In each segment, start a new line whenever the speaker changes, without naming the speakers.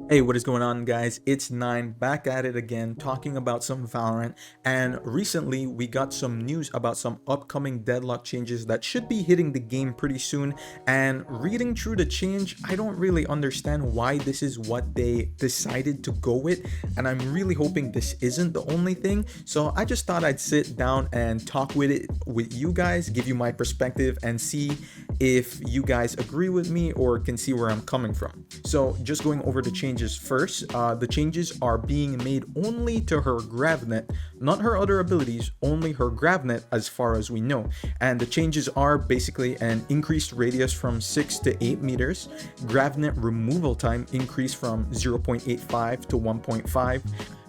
Hey, what is going on, guys? It's Nine back at it again, talking about some Valorant. And recently, we got some news about some upcoming Deadlock changes that should be hitting the game pretty soon. And reading through the change, I don't really understand why this is what they decided to go with. And I'm really hoping this isn't the only thing. So I just thought I'd sit down and talk with it with you guys, give you my perspective, and see if you guys agree with me or can see where I'm coming from. So just going over the changes first, the changes are being made only to her gravnet, not her other abilities, only her gravnet as far as we know. And the changes are basically an increased radius from 6 to 8 meters, gravnet removal time increased from 0.85 to 1.5.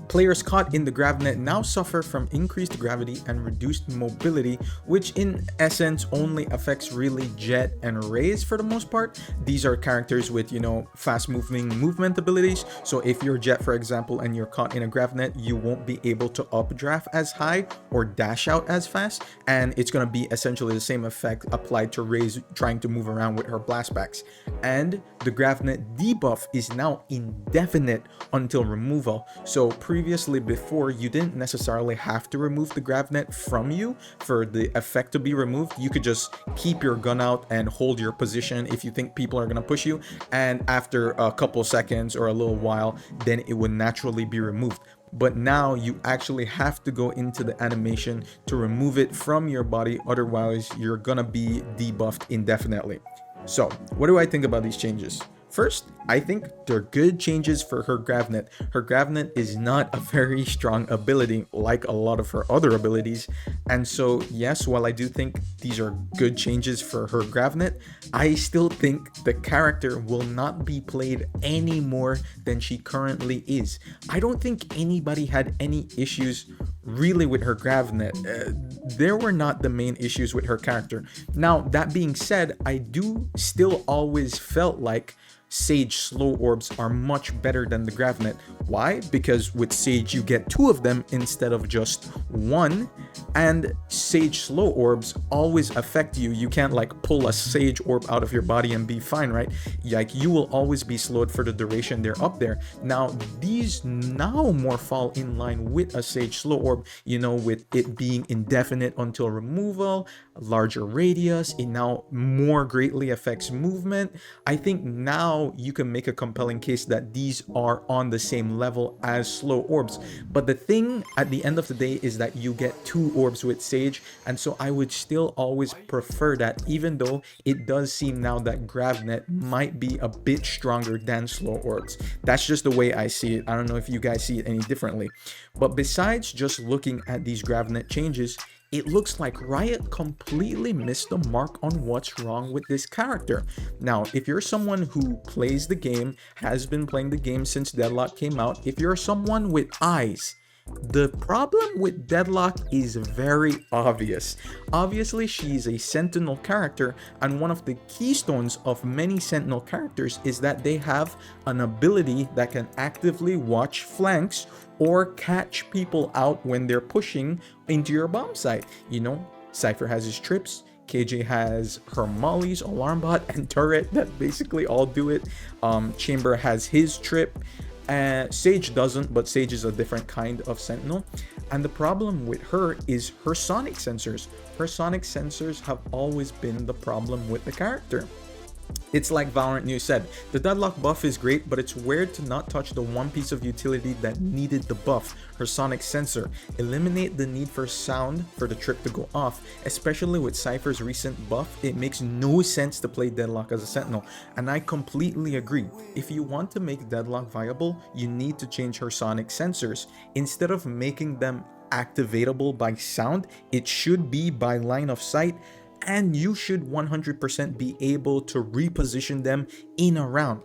Players caught in the gravnet now suffer from increased gravity and reduced mobility, which in essence only affects really Jet and Raze for the most part. These are characters with, fast moving movement abilities. So if you're Jet, for example, and you're caught in a gravnet, you won't be able to updraft as high or dash out as fast. And it's going to be essentially the same effect applied to Raze trying to move around with her blastbacks. And the gravnet debuff is now indefinite until removal. So previously, before, you didn't necessarily have to remove the gravnet from you for the effect to be removed. You could just keep your gun out and hold your position if you think people are going to push you, and after a couple seconds or a little while, then it would naturally be removed. But now you actually have to go into the animation to remove it from your body, otherwise you're gonna be debuffed indefinitely. So what do I think about these changes? First, I think they're good changes for her gravnet. Her gravnet is not a very strong ability like a lot of her other abilities. And so, yes, while I do think these are good changes for her gravnet, I still think the character will not be played any more than she currently is. I don't think anybody had any issues really with her gravnet. There were not the main issues with her character. Now, that being said, I do still always felt like Sage slow orbs are much better than the gravnet. Why? Because with Sage you get two of them instead of just one, and Sage slow orbs always affect you. You can't like pull a Sage orb out of your body and be fine, right? Like you will always be slowed for the duration they're up there. Now these now more fall in line with a Sage slow orb, with it being indefinite until removal, larger radius, it now more greatly affects movement. I think now you can make a compelling case that these are on the same level as slow orbs. But the thing at the end of the day is that you get two orbs with Sage, and so I would still always prefer that, even though it does seem now that gravnet might be a bit stronger than slow orbs. That's just the way I see it. I don't know if you guys see it any differently. But besides just looking at these gravnet changes, it looks like Riot completely missed the mark on what's wrong with this character. Now, if you're someone who plays the game, has been playing the game since Deadlock came out, if you're someone with eyes, the problem with Deadlock is very obvious. Obviously, she's a Sentinel character, and one of the keystones of many Sentinel characters is that they have an ability that can actively watch flanks or catch people out when they're pushing into your bomb site. Cypher has his trips, KJ has her mollies, alarm bot, and turret that basically all do it. Chamber has his trip. Sage doesn't, but Sage is a different kind of Sentinel. And the problem with her is her sonic sensors. Her sonic sensors have always been the problem with the character. It's like Valorant News said, the Deadlock buff is great, but it's weird to not touch the one piece of utility that needed the buff, her sonic sensor. Eliminate the need for sound for the trip to go off. Especially with Cypher's recent buff, it makes no sense to play Deadlock as a Sentinel, and I completely agree. If you want to make Deadlock viable, you need to change her sonic sensors. Instead of making them activatable by sound, it should be by line of sight, and you should 100% be able to reposition them in a round.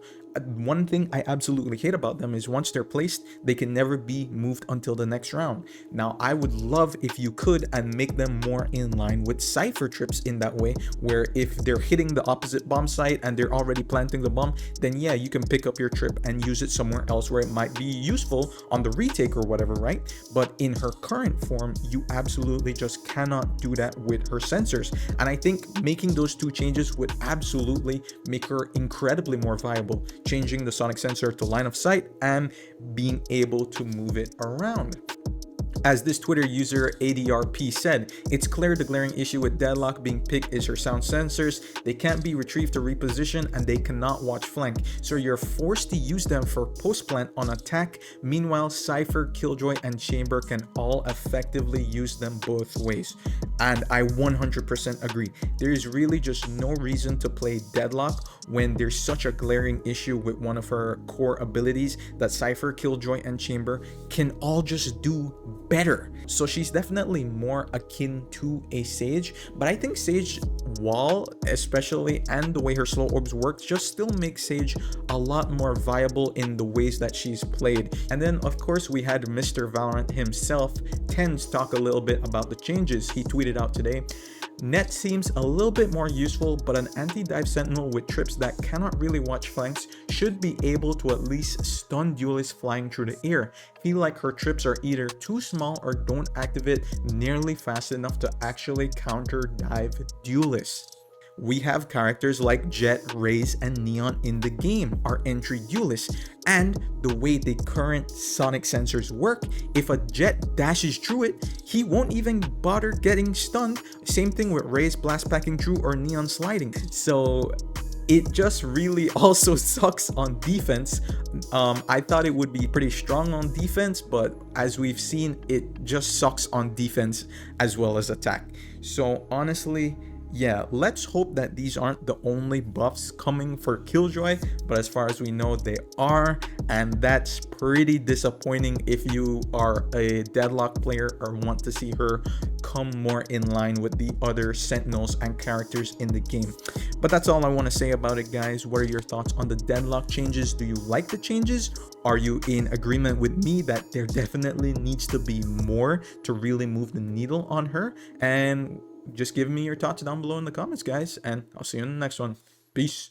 One thing I absolutely hate about them is once they're placed, they can never be moved until the next round. Now, I would love if you could and make them more in line with Cypher trips in that way, where if they're hitting the opposite bomb site and they're already planting the bomb, then yeah, you can pick up your trip and use it somewhere else where it might be useful on the retake or whatever, right? But in her current form, you absolutely just cannot do that with her sensors. And I think making those two changes would absolutely make her incredibly more viable. changing the sonic sensor to line of sight and being able to move it around. As this Twitter user ADRP said, it's clear the glaring issue with Deadlock being picked is her sound sensors. They can't be retrieved to reposition and they cannot watch flank, so you're forced to use them for post plant on attack. Meanwhile, Cypher, Killjoy, and Chamber can all effectively use them both ways. And I 100% agree. There is really just no reason to play Deadlock when there's such a glaring issue with one of her core abilities that Cypher, Killjoy, and Chamber can all just do better. So she's definitely more akin to a Sage, but I think Sage wall especially and the way her slow orbs work just still makes Sage a lot more viable in the ways that she's played. And then of course we had Mr. Valorant himself, Tens, talk a little bit about the changes. He tweeted out today, Net seems a little bit more useful, but an anti-dive sentinel with trips that cannot really watch flanks should be able to at least stun duelists flying through the air. Feel like her trips are either too small or don't activate nearly fast enough to actually counter dive duelists. We have characters like Jet, Raze, and Neon in the game, our entry duelists, and the way the current sonic sensors work, if a Jet dashes through it, he won't even bother getting stunned. Same thing with Raze blast packing through or Neon sliding. So it just really also sucks on defense. I thought it would be pretty strong on defense, but as we've seen, it just sucks on defense as well as attack. So honestly, yeah, let's hope that these aren't the only buffs coming for Killjoy, but as far as we know, they are, and that's pretty disappointing if you are a Deadlock player or want to see her come more in line with the other Sentinels and characters in the game. But that's all I want to say about it, guys. What are your thoughts on the Deadlock changes? Do you like the changes? Are you in agreement with me that there definitely needs to be more to really move the needle on her? And just give me your thoughts down below in the comments, guys, and I'll see you in the next one. Peace.